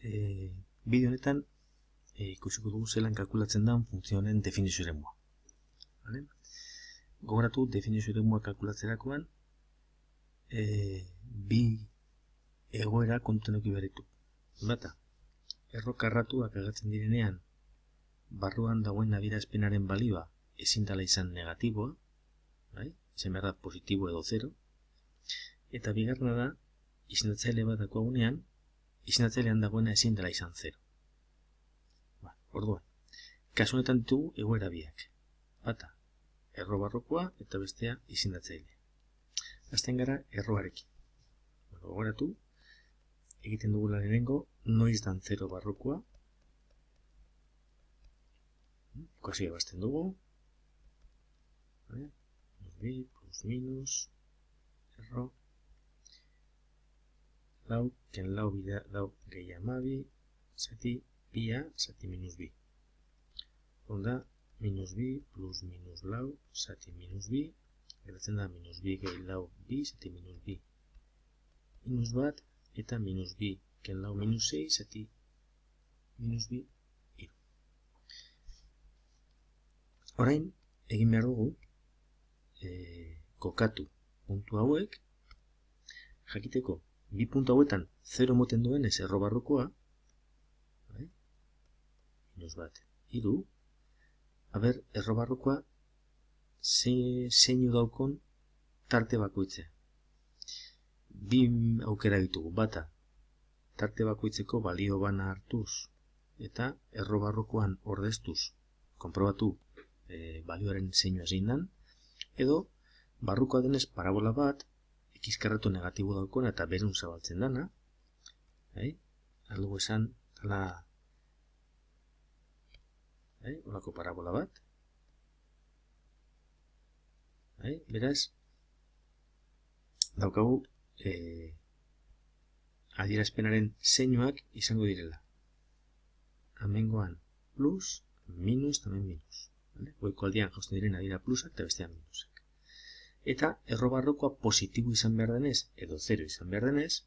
bideo honetan ikusiko dugu zelan kalkulatzen den funtzionen definizio eremua. Gogoratu definizio eremua kalkulatzerakoan bi egoera kontutan eduki behar ditu. Bata, erro karratuak agertzen direnean barruan dagoen adierazpenaren balioa ezin dela izan negatiboa, izan behar da positibo edo 0, eta bigarrena da izendatzaile bat daukagunean izendatzailean dagoena ezin dela izan 0. Orduan, kasu honetan ditugu egoera biak. Bata, erro barrokoa eta bestea izendatzaile. Hasten gara erroarekin. Gogoratu, egiten dugula lehenengo noiz dan 0 barrokoa. Okazioa bazten dugu. Bi, plus, minus, erro. Lau, ken lau bida lau gehi amabi, zati bia, zati minus bi. Onda, minus bi, plus minus lau, zati minus bi, geratzen da minus bi gehi lau bi, zati minus bi. Minus bat, eta minus bi, ken lau minus 6, zati minus bi, iru. Orain, egin behar dugu, kokatu puntu hauek, jakiteko, bi puntu hauetan 0 moten duen ez erro barrokoa, minus bat, iru, haber, erro barrokoa zeinu daukon tarte bakoitzea. Bi aukera ditugu, bata, tarte bakoitzeko balio bana hartuz, eta erro barrokoan ordeztuz, konprobatu balioaren zeinua zein dan, edo, barrukoa denez parabola bat, x-karratu negatibo daukona eta berun zabaltzen dana, aldugu esan, holako parabola bat, beraz, daukagu adierazpenaren zeinuak izango direla. Hemengoan plus, minus, tamen minus. Goiko aldian jausten diren adiera plusak eta bestean minusak. Eta erro barrokoa positibo izan behar denez, edo 0 izan behar denez,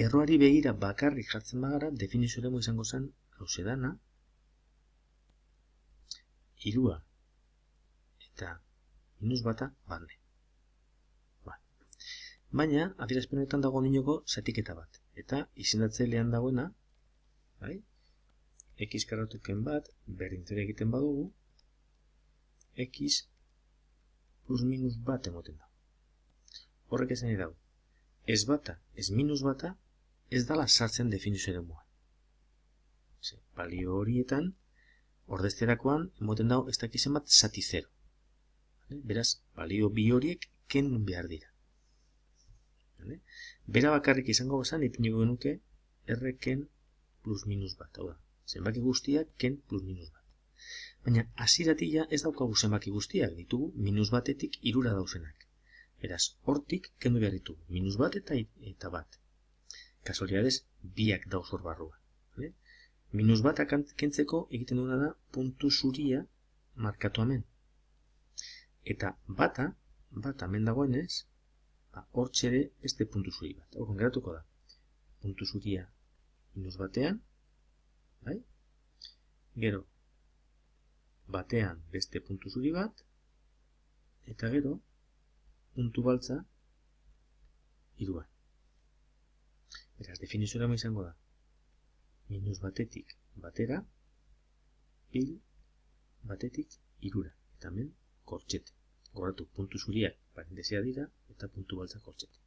erroari begira bakarrik jartzen bagara, definizio eremu izango zen hausedana, irua eta minus bata barne. Baina, adierazpenetan dago nioko zatiketa bat. Eta izendatzailean dagoena, x karratuken bat, berdintzera egiten badugu, x plus minus bat emoten da. Horrek esan edau, ez bata, ez minus bata, ez dala sartzen definizio eremuan. Balio horietan, ordezterakoan, emoten dau, ez dakizen bat zati 0. Beraz, balio bi horiek ken behar dira. Bera bakarrik izango bazan, ipiniko genuke r ken plus minus bat. Hau da, zenbaki guztiak ken plus minus bat. Baina, hasieratik ez daukagu zenbaki guztiak, ditugu minus batetik irura dauzenak. Beraz, hortik kendu behar ditugu, minus bat eta bat. Kasualidadez, biak dauz hor barrua. Minus bat kentzeko egiten duena da puntu zuria markatu hemen. Eta bata hemen dagoenez, hor txere beste puntu zuri bat. Horren geratuko da. Puntu zuria minus batean, gero batean beste puntu zuri bat, eta gero puntu baltza iruan. Beraz, definizio eremu izango da. Minus batetik batera, pil batetik irura. Eta hemen kortxete. Gogoratu, puntu zuriak parentesea dira eta puntu baltza kortxete.